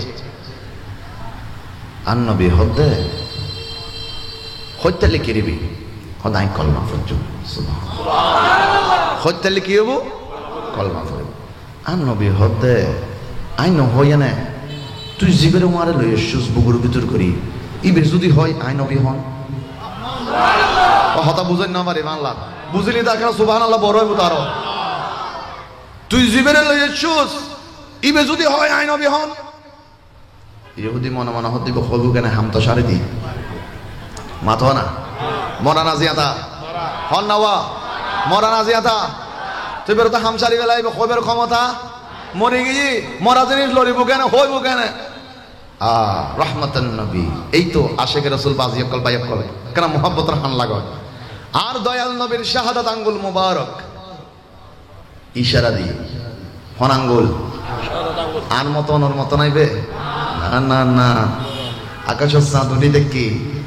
আর নবী হদে হইতালে কিরিবি হদাই কলমা পড়ছো সুবহানাল্লাহ। হইতালে কি হবো কলমা পড়ব আর নবী হদে আই ন হইয়া না তুই জীবের মারে লই এসছুস বুকুর ভিতর করি ইবে যদি হয় আই নবী হন হতা বুঝেন না পারি বাংলা বুঝলি তাকে সুবহানাল্লাহ বড় হইব তার তুই জীবনে লই এসছুস ইবে যদি হয় আই নবী হন। ইহুদি মনে মনে হতে হইব কেন হামতা সারি দি মাথা না মরা না জিয়াতা হন নাওয়া মরা না জিয়াতা তুই বেরোতে হামসারি বেলাইব হইবের ক্ষমতা মরে গিয়ে মরা জিনিস লড়িব কেন হইব কেন রহমতান নবী এই তো আশেখ রাসূল বাজি অকল বাই অকল কেন মুহাব্বতের হান লাগ আর দয়াল নবীর শাহাদাত আঙ্গুল মুবারক ইশারা দিয়ে হন আঙ্গুল আর মতন ওর মত নাইবে না না না আকাশের চাঁদ উনি দেখি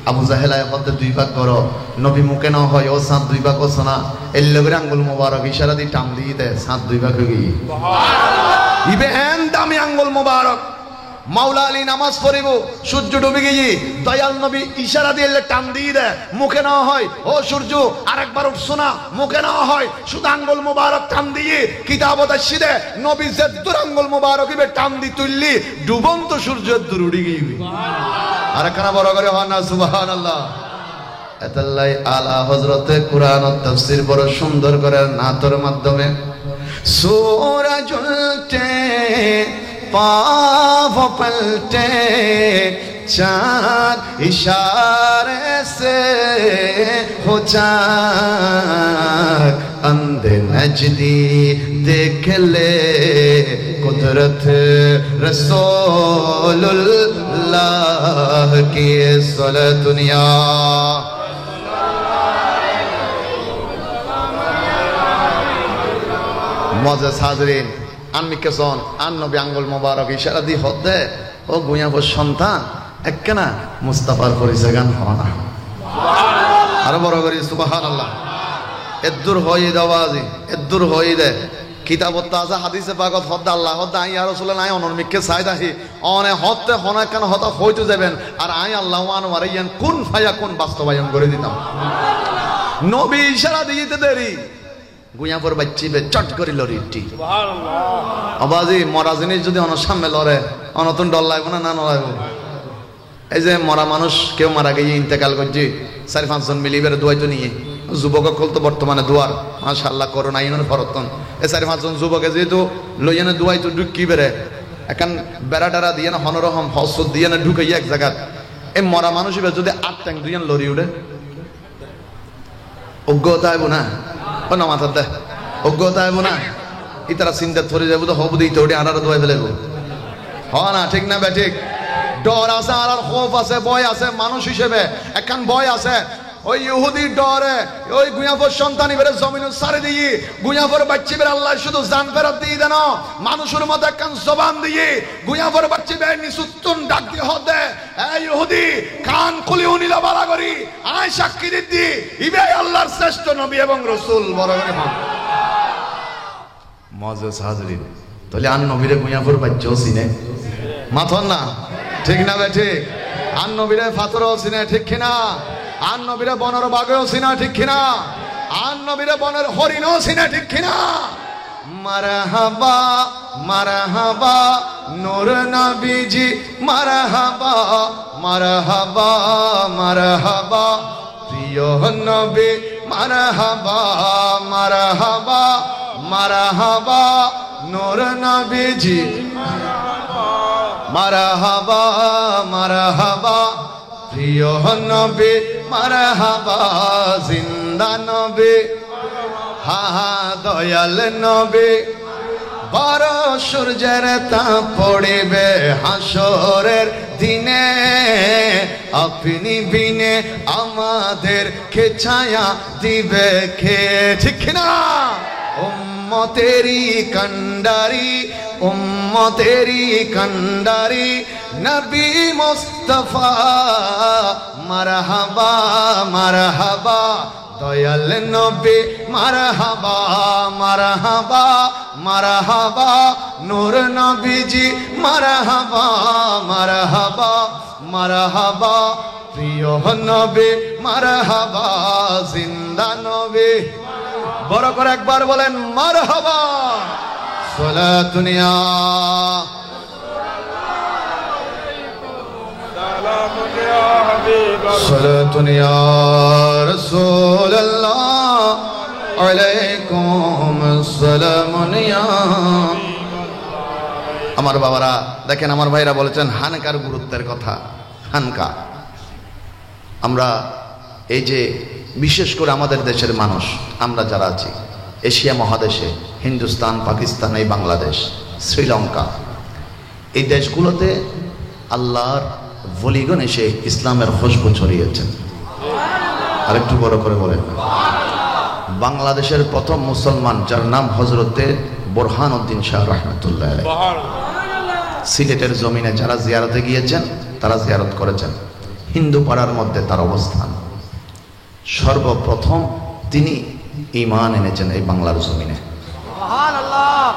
আবু জাহেলায় হতে দুই ভাগ করো নবী মুখে না হয় ও চাঁদ দুই ভাগ করছো না এর লোকের আঙ্গুল মুবারক ইশারা দিয়ে টান দিয়ে দেয় চাঁদ দুই ভাগ হয়ে গিয়ে ইবে এন দামি আঙ্গুল মুবারক মাওলা আলী নামাজ পড়িব সূর্য ডুবে গিয়ে দয়াল নবী ইশারা দিয়ে টান দিয়ে দেয় মুখে না হয় ও সূর্য আরেকবার উঠছো না মুখে না হয় শুধু আঙ্গুল মুবারক টান দিয়ে কিতাবত আসি দে নবী জেদ্দুর আঙ্গুল মুবারক ইবে টান দি তুললি ডুবন্ত সূর্য দূর উড়ি গিয়ে আর কানা বড় করে হয় না সুবহানাল্লাহ। এতাল্লাই আলা হযরতে কুরআন ও তাফসীর বড় সুন্দর করে নাতর মাধ্যমে সূরা জুলতে पाव पलटे चार इशारे से हो चाक अंधे नजदी देख ले कुदरत रसूलुल्लाह की सला दुनिया। मुअज़्ज़िज़ हाज़रीन আমি কেসন আন নবী আঙ্গুল মোবারক ইশারা দি হদে ও গুইয়াবর সন্তান একখানা মুস্তাফার পরিচয় গান হয় না আরো বড় করি সুবহানাল্লাহ। এদুর হই দাওয়াজি এদুর হই দে কিতাবত তাজা হাদিসে পাকত হদ আল্লাহ হদ আই আর রাসূল নাই অনমিকে সাইদ আহি অনে হতে হনা কেন হতা হইতে যাবেন আর আই আল্লাহ ওয়ান ওয়ারিয়ান কুন ফায়াকুন বাস্তবায়ন করে দিতাম নবী ইশারা দিতে দেরি গুইয়াপুর বাচ্চিবে চট করে লড়িটি আবাজি মরা জিনিস যদি অন সামনে লড়ে অনতন ডর লাগবে না না লাগবে। এই যে মরা মানুষ কেউ মারা গিয়ে ইন্তেকাল করছে 4-5 জন মিলি বেড়ে দোয়াই তো নিয়ে যুবক তো বর্তমানে দুয়ার মাশাআল্লাহ করোনা ইউনের ফরতন এই 4-5 জন যুবকে যেহেতু লইয়ানে দুয়াই তো ঢুকি বেড়ে এখন বেড়া টেরা দিয়ে না হনরহম হসদ দিয়ে না ঢুকে এক জায়গা এই মরা মানুষ যদি 8 ট্যাঙ্ক দুইজন লড়ি উঠে অজ্ঞতা আইব না ও না মাথার দে অজ্ঞতা হইব না ইতারা চিন্তা ধরে যাবো তো হব দিই তো ওটি আনারা দোয়াই ফেলেব হ না ঠিক না বে ঠিক ডর আছে আর খোফ আছে ভয় আছে মানুষ হিসেবে একখান ভয় আছে ওই ইহুদির ডরে ওই গুয়াফর সন্তানি বেড়ে জমিন সারে দিয়ে গুয়াফর বাচ্চি বেড়ে আল্লাহ শুধু জান ফেরত দিয়ে দেন মানুষের মতো একখান জবান দিয়ে গুয়াফর বাচ্চি বেড়ে নিসুত্তুন ডাক দিয়ে হদে এই ইহুদি কান খুলি উনিলা বালা করি আয় সাক্ষী দিদি ইবে আল্লাহর শ্রেষ্ঠ নবী এবং রাসূল বড় করে মজেস হাজরিন তাহলে আন নবীরে গুয়াফর বাচ্চাও চিনে মাথন না ঠিক না বে ঠিক আন নবীরে ফাতরও চিনে ঠিক কিনা আন নবীরে বনের বাঘেও চিনা ঠিক কিনা আন নবীরে বনের হরিণও চিনা ঠিক কিনা মারহাবা মারহাবা নূর নবীজি মারহাবা মারহাবা মারহাবা প্রিয় নবী মারহাবা মারহাবা মারহাবা নূর নবীজি মারহাবা মারহাবা প্রিয় নবী মারহাবা জিন্দা নবী হা হা দয়াল নবী বড় সূর্যের তাপ পড়িবে হাসরের দিনে আপনি বিনে আমাদের কে ছায়া দিবে কে ঠিক না উম্মতেরি কান্ডারি উম্মতেরি কান্ডারি নবী মুস্তাফা মারহাবা মারহাবা দয়াল নবী মারহাবা মারহাবা মারহাবা নূর নবীজি মারহাবা মারহাবা মারহাবা প্রিয় নবী মারহাবা জিন্দা নবী বড় করে একবার বলেন মারহাবা সালাতুন ইয়া সালামুন ইয়া হাবিবাল্লাহ সালাতুন ইয়া রাসূলুল্লাহ আলাইকুম সালামুন ইয়া আমার বাবারা দেখেন আমার ভাইরা বলেছেন হানকার গুরুত্বের কথা হানকা আমরা এই যে বিশেষ করে আমাদের দেশের মানুষ আমরা যারা আছি এশিয়া মহাদেশে হিন্দুস্তান পাকিস্তান এই বাংলাদেশ শ্রীলঙ্কা এই দেশগুলোতে আল্লাহর ওলিগণ এসে ইসলামের খুশবু ছড়িয়েছেন আরেকটু বড় করে বলেন বাংলাদেশের প্রথম মুসলমান যার নাম হযরতে বুরহানুদ্দিন শাহ রাহমাতুল্লাহ আলাইহি সিলেটের জমিনে যারা জিয়ারতে গিয়েছেন তারা জিয়ারত করেছেন হিন্দু পাড়ার মধ্যে তার অবস্থান সর্বপ্রথম তিনি ঈমান এনেছেন এই বাংলার জমিনে সুবহানাল্লাহ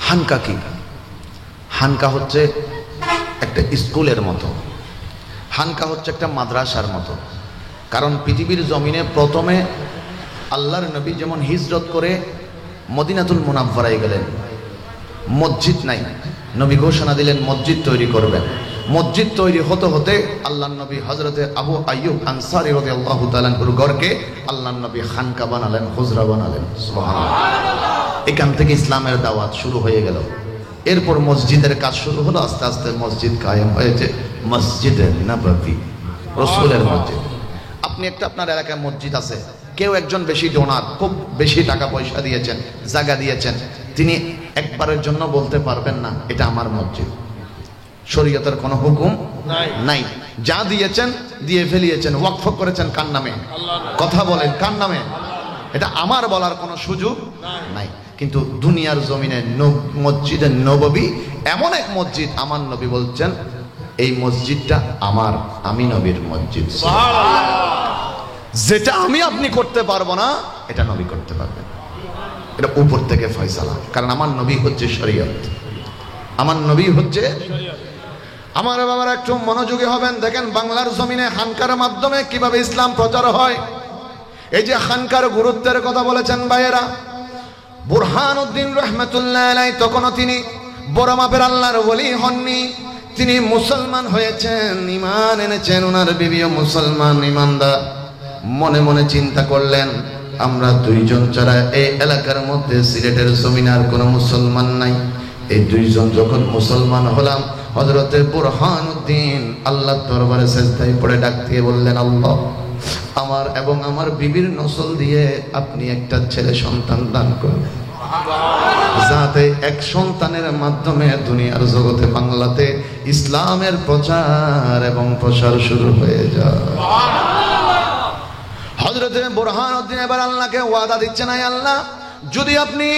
হানকা কি হানকা হচ্ছে একটা স্কুলের মতো হানকা হচ্ছে একটা মাদ্রাসার মতো কারণ পৃথিবীর জমিনে প্রথমে আল্লাহর নবী যেমন হিজরত করে মদিনাতুল মুনাওয়ারায় গেলেন মসজিদ নাই নবী ঘোষণা দিলেন মসজিদ তৈরি করবেন মসজিদ তৈরি হতে হতে আল্লাহর নবী হযরতে আবু আইয়ুব আনসারী রাদিয়াল্লাহু তাআলা আনহুর ঘরকে আল্লাহর নবী খানকা বানালেন হুজরা বানালেন সুবহানাল্লাহ এখান থেকে ইসলামের দাওয়াত শুরু হয়ে গেল এরপর মসজিদের কাজ শুরু হলো আস্তে আস্তে মসজিদ কায়েম হয়েছে মসজিদে নববী রাসূলের মসজিদ আপনি একটা আপনার এলাকায় মসজিদ আছে কেউ একজন বেশি ডোনার খুব বেশি টাকা পয়সা দিয়েছেন জায়গা দিয়েছেন তিনি একবারের জন্য বলতে পারবেন না এটা আমার মসজিদ শরীয়তের কোনো হুকুম নাই যা দিয়েছেন দিয়ে ফেলিয়েছেন ওয়াকফ করেছেন কার নামে কথা বলেন কার নামে এটা আমার বলার কোনো সুযোগ নাই কিন্তু দুনিয়ার জমিনে মসজিদে নববী এমন এক মসজিদ আমার নবী বলছেন এই মসজিদটা আমার আমি নবীর মসজিদ যেটা আমি আপনি করতে পারবো না এটা নবী করতে পারবেন এটা উপর থেকে ফয়সালা কারণ আমার নবী হচ্ছে শরীয়ত আমার নবী হচ্ছে আমার বাবারা একটু মনোযোগী হবেন দেখেন বাংলার জমিনে খানকার মাধ্যমে কিভাবে ইসলাম প্রচার হয় এই যে খানকার গুরুত্বের কথা বলেছেন ভাইয়েরা বুরহানুদ্দিন রাহমাতুল্লাহ আলাইহি তখনও তিনি বড় মাপের আল্লাহর ওলি হননি তিনি মুসলমান হয়েছেন ঈমান এনেছেন ওনার বিবিও মুসলমান ঈমানদার মনে মনে চিন্তা করলেন আমরা দুইজন ছাড়া এই এলাকার মধ্যে সিলেটের জমিনে আর কোনো মুসলমান নাই এই দুইজন যখন মুসলমান হলাম হযরতে বুরহানুদ্দিন আল্লাহর দরবারে সিজদায় পড়ে ডাক দিয়ে বললেন আল্লাহ আমার এবং আমার বিবির নসল দিয়ে আপনি একটা ছেলে সন্তান দান করুন, যাতে এক সন্তানের মাধ্যমে দুনিয়ার জগতে বাংলাতে ইসলামের প্রচার এবং প্রসার শুরু হয়ে যায়। হযরতে বুরহানুদ্দিন এবার আল্লাহকে ওয়াদা দিচ্ছেন, আয় আল্লাহ, যদি আপনি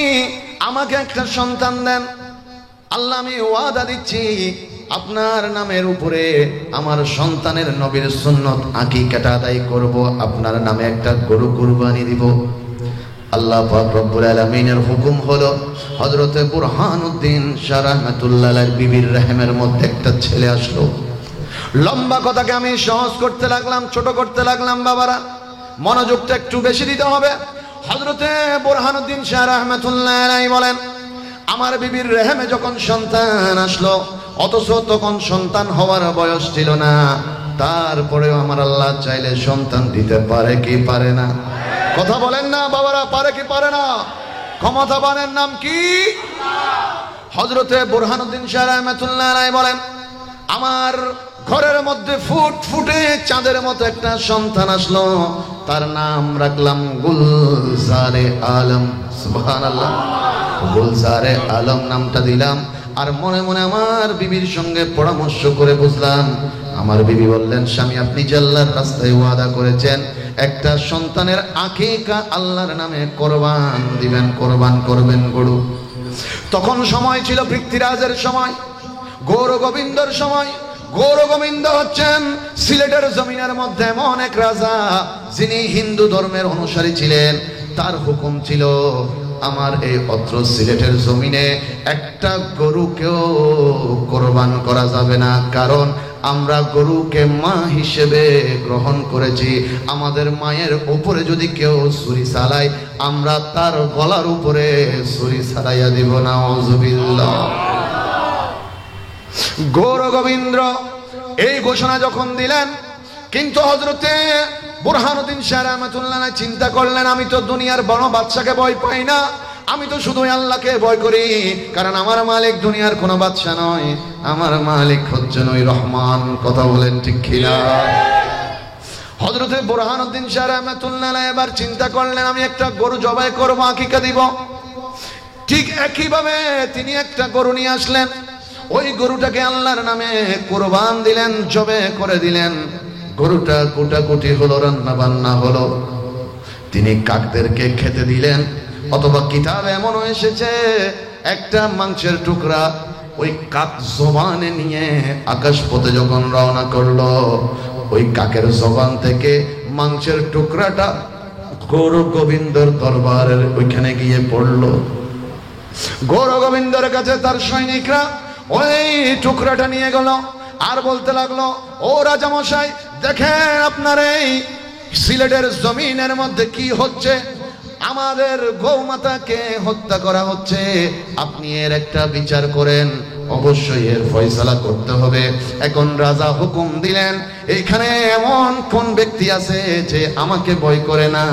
আমাকে একটা সন্তান দেন, আল্লাহ আমি ওয়াদা দিচ্ছি আপনার নামের উপরে আমার সন্তানের নবীর সুন্নত আকিকাটা আদায় করব, আপনার নামে একটা গরু কুরবানি দিব। আল্লাহ পাক রব্বুল আলামিনের হুকুম হলো হযরতে বুরহানুদ্দিন শাহ রাহমাতুল্লাহ আলাইহির বিবির রহমের মধ্যে একটা ছেলে আসলো। লম্বা কথাকে আমি সহজ করতে লাগলাম, ছোট করতে লাগলাম। বাবারা মনোযোগটা একটু বেশি দিতে হবে। হযরতে বুরহানুদ্দিন শাহ রাহমাতুল্লাহ আলাইহি বলেন, আমার বিবির রেহেমে যখন সন্তান আসলো, অথচ তখন সন্তান হওয়ার বয়স ছিল না, তারপরেও আমার আল্লাহ চাইলে সন্তান দিতে পারে কি পারে না? কথা বলেন না বাবারা, পারে কি পারে না? ক্ষমতাবানের নাম কি? হযরতে বুরহানুদ্দিন শাহ রাহমাতুল্লাহ আলাইহি বলেন, আমার ঘরের মধ্যে ফুটফুটে চাঁদের মতো একটা সন্তান আসলো, তার নাম রাখলাম গুলজারে আলম। সুবহানাল্লাহ, গুলজারে আলম নামটা দিলাম। আর মনে মনে আমার বিবির সঙ্গে পরামর্শ করে বুঝলাম, আমার বিবি বললেন, স্বামী আপনি যে আল্লাহর রাস্তায় ওয়াদা করেছেন একটা সন্তানের আকিকা আল্লাহর নামে কোরবান দিবেন, কোরবান করবেন গরু। তখন সময় ছিল পৃথ্বীরাজের সময়, গৌর গোবিন্দর সময়। গৌর গোবিন্দ হচ্ছেন সিলেটের জমিনের মধ্যে এমন এক রাজা, যিনি হিন্দু ধর্মের অনুসারী ছিলেন। তার হুকুম ছিল, আমার এই অত্র সিলেটের জমিনে একটা গরুকেও কোরবান করা যাবে না, কারণ আমরা গরুকে মা হিসেবে গ্রহণ করেছি। আমাদের মায়ের উপরে যদি কেউ ছুরি চালায়, আমরা তার গলার উপরে ছুরি চালাইয়া দিব না। নাউযুবিল্লাহ। গৌর গোবিন্দ এই ঘোষণা যখন দিলেন, কিন্তু হযরতে বুরহানুদ্দিন শাহ রাহমাতুল্লাহ আলাইহি চিন্তা করলেন, আমি তো দুনিয়ার বড় বাদশাকে ভয় পাই না, আমি তো শুধু আল্লাহকে ভয় করি, কারণ আমার মালিক দুনিয়ার কোনো বাদশা নয়, আমার মালিক হচ্ছেন ওই রহমান। কথা বলেন ঠিক কিনা? হযরতে বুরহানুদ্দিন শাহ রাহমাতুল্লাহ আলাইহি এবার চিন্তা করলেন, আমি একটা গরু জবাই করব, আকিকা দিব। ঠিক একইভাবে তিনি একটা গরু নিয়ে আসলেন, ওই গরুটাকে আল্লাহর নামে কোরবান দিলেন, জবে করে দিলেন। গরুটা কুটাকুটি হলো, রান্না বান্না হলো, তিনি কাকদেরকে খেতে দিলেন। অথবা কিতাবে এমন এসেছে, একটা মাংসের টুকরা ওই কাক জবানে নিয়ে আকাশ পথে যখন রওনা করলো, ওই কাকের জবান থেকে মাংসের টুকরাটা গৌর গোবিন্দর দরবারের ওইখানে গিয়ে পড়লো। গৌর গোবিন্দর কাছে তার সৈনিকরা ওই টুকরাটা নিয়ে গেল, আর বলতে লাগলো, ও রাজামশাই, দেখেন আপনার এই সিলেটের জমিনের মধ্যে কি হচ্ছে, আমাদের গৌমাতাকে হত্যা করা হচ্ছে, আপনি এর একটা বিচার করেন, অবশ্যই এর ফয়সালা করতে হবে। এখন রাজা হুকুম দিলেন, এইখানে এমন কোন ব্যক্তি আছে যে আমাকে ভয় করে না,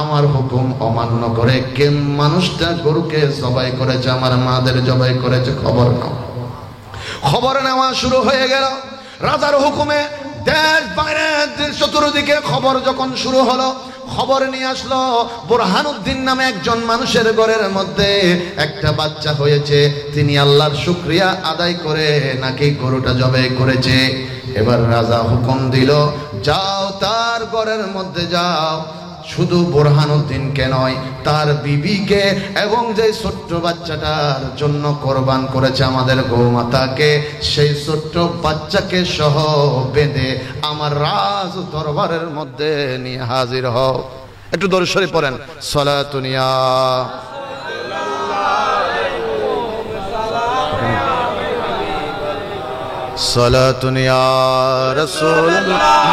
আমার হুকুম অমান্য করে? কে মানুষটা গরুকে জবাই করেছে, আমার মাদের জবাই করেছে, খবর নাও। খবর নেওয়া শুরু হয়ে গেল। রাজার হুকুমে দেশ বাইরে চতুর্দিকে খবর যখন শুরু হলো, খবর নিয়ে আসলো বুরহানুদ্দিন নামে একজন মানুষের ঘরের মধ্যে একটা বাচ্চা হয়েছে, তিনি আল্লাহর শুকরিয়া আদায় করে নাকি গরুটা জবাই করেছে। এবার রাজা হুকুম দিল, যাও তার ঘরের মধ্যে যাও, শুধু বুরহানুদ্দিনকে নয়, তার বিবিকে এবং যে ছোট্ট বাচ্চাটার জন্য কোরবান করেছে আমাদের গৌমাতাকে, সেই ছোট্ট বাচ্চাকে সহ বেঁধে আমার রাজ দরবারের মধ্যে নিয়ে হাজির হও। একটু দরুদ শরীফ পড়েন, সালাতুন ইয়া সালাতুন ইয়া রাসূলুল্লাহ,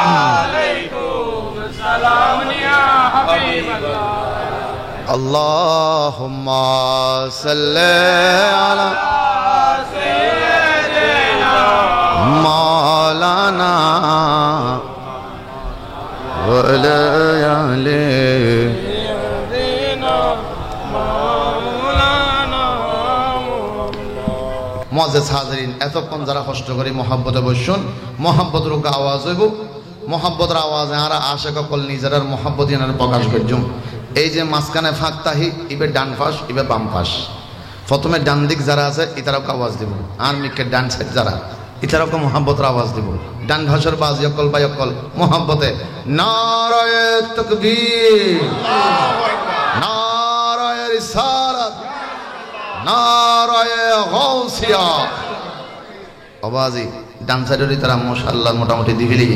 আল্লাহুম্মা সাল্লি আলা সাইয়্যিদিনা মাওলানা ওয়া আলা আলি সাইয়্যিদিনা মাওলানা। মুআজ্জাজ হাজিরিন, এতক্ষণ যারা কষ্ট করে মহব্বতে বসুন, মহব্বতের আওয়াজ হইব, মহাব্বতের আওয়াজে আর আশেক কল নিজের মহাব্বত এনার প্রকাশ করছুম। এই যে মাঝখানে ফাঁক তাহি ইবে ডান পাশ ইবে বাম পাশ, প্রথমে ডান দিক যারা আছে ইতারাও আওয়াজ দিব, আর মিকের ডান সাইড যারা ইতারাও মহাব্বতের আওয়াজ দিব। ডান ভাষার বাজি অকল বাই অকল মহাব্বতে নারায়ে তাকবীর, নারায়ে রিসালাত, নারায়ে গাউসিয়া। আওয়াজি ডান সাইডের তারা মাশাআল্লাহ মোটামুটি দিবিলি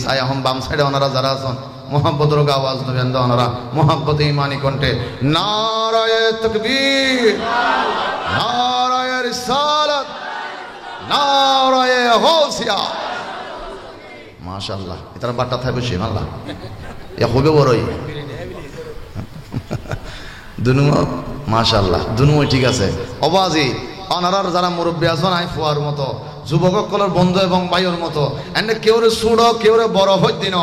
সাই এখন বাম সাইডে ওনারা যারা আছেন মোহাব্বতের আওয়াজ দেবেন তো ওনারা মোহাব্বতে ইমানি কণ্ঠে নারায়ে তাকবীর, নারায়ে রিসালাত, নারায়ে গাউসিয়া। মাশাআল্লাহ এটার বাট্টা থাকবে সে আল্লাহ এ হবে বড়ই দুনু মাশাআল্লাহ দুনু ঠিক আছে। অবাজি অনারার যারা মুরব্বী আছেন আই ফুয়ার মতো যুবকসকলের বন্ধু এবং ভাইয়ের মতো এনে কেউরে সুড়ো কেউরে বড় হই দিন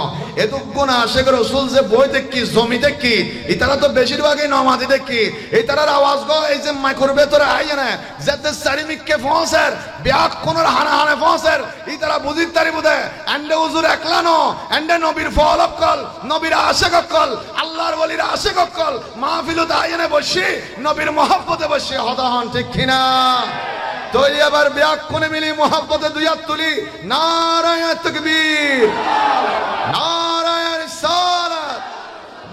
এতক্ষণ আশেখ রসুল যে বই দেখি জমি দেখি ইতারা তো বেশিরভাগই নমাজি দেখি ইতারার আওয়াজ গো এই যে মাইকোর ভেতরে আইয়ে না যাতে চারিমিককে ফসের ব্যাক কোনর হানা হানে ফসের ইতারা বুঝির তারি বুঝে এন্ডে হুজুর একলানো এন্ডে নবীর ফলকল নবীর আশেককল আল্লাহর ওলির আশেককল মাহফিলত আইয়ে না বসি নবীর মহব্বতে বসি হদাহন ঠিক কিনা তৈরি আবার ব্যাক কোনে মিলি মহব্বতে দুই হাত তুলি নারায়ে তাকবীর, নারায়ে রিসালাত,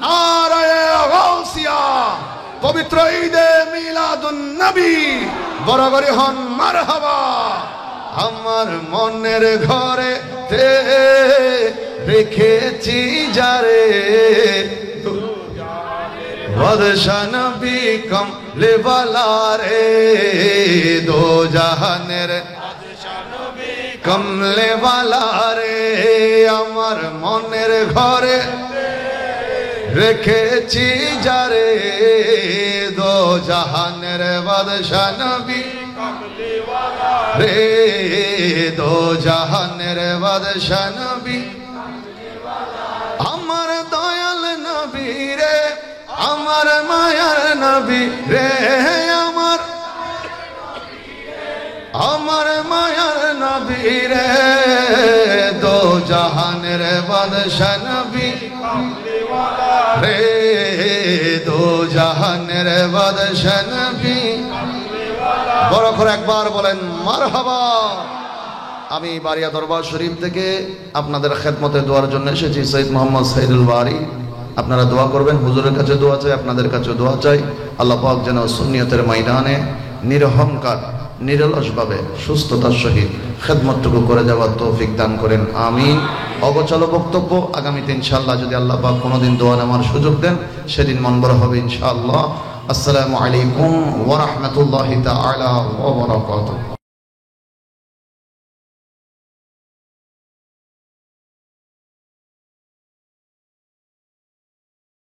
নারায়ে গাউসিয়া। পবিত্র ঈদে মিলাদুন নবী বড় করে হন মারহাবা। আমার মনের ঘরে তে রেখেছি যারে বাদশাহ নবী কমলে ওয়ালা রে দো জাহানের কমলে ওয়ালা রে আমার মনের ঘরে রেখেছি যারে দো জাহানের বাদশাহ নবী রে দো জাহানের বাদশাহ নবী আমার দয়াল নবী রে আমার মায়ার নবী রে আমার মায়ার নবী রে দো জাহানের বাদশাহ নবী রে দো জাহানের বাদশাহ নবী। বড় করে একবার বলেন মারহাবা। আমি বারিয়া দরবার শরীফ থেকে আপনাদের খেদমতে দোয়ার জন্য এসেছি। সৈয়দ মোহাম্মদ সাইদুল বারী, আপনারা দোয়া করবেন। হুজুরের কাছে দোয়া চাই, আপনাদের কাছে দোয়া চাই। আল্লাহ পাক যেন সুন্নিয়তের ময়দানে নিরহংকার নিরলসভাবে সুস্থতার সহিত খেদমতটুকু করে যাওয়ার তৌফিক দান করেন, আমিন। অগোছালো বক্তব্য আগামীতে ইনশাআল্লাহ যদি আল্লাহ পাক কোনোদিন দোয়া নেওয়ার সুযোগ দেন সেদিন মনবর হবে ইনশাআল্লাহ। আসসালামু আলাইকুম ওয়া রাহমাতুল্লাহি তাআলা ওয়া বারাকাতুহু।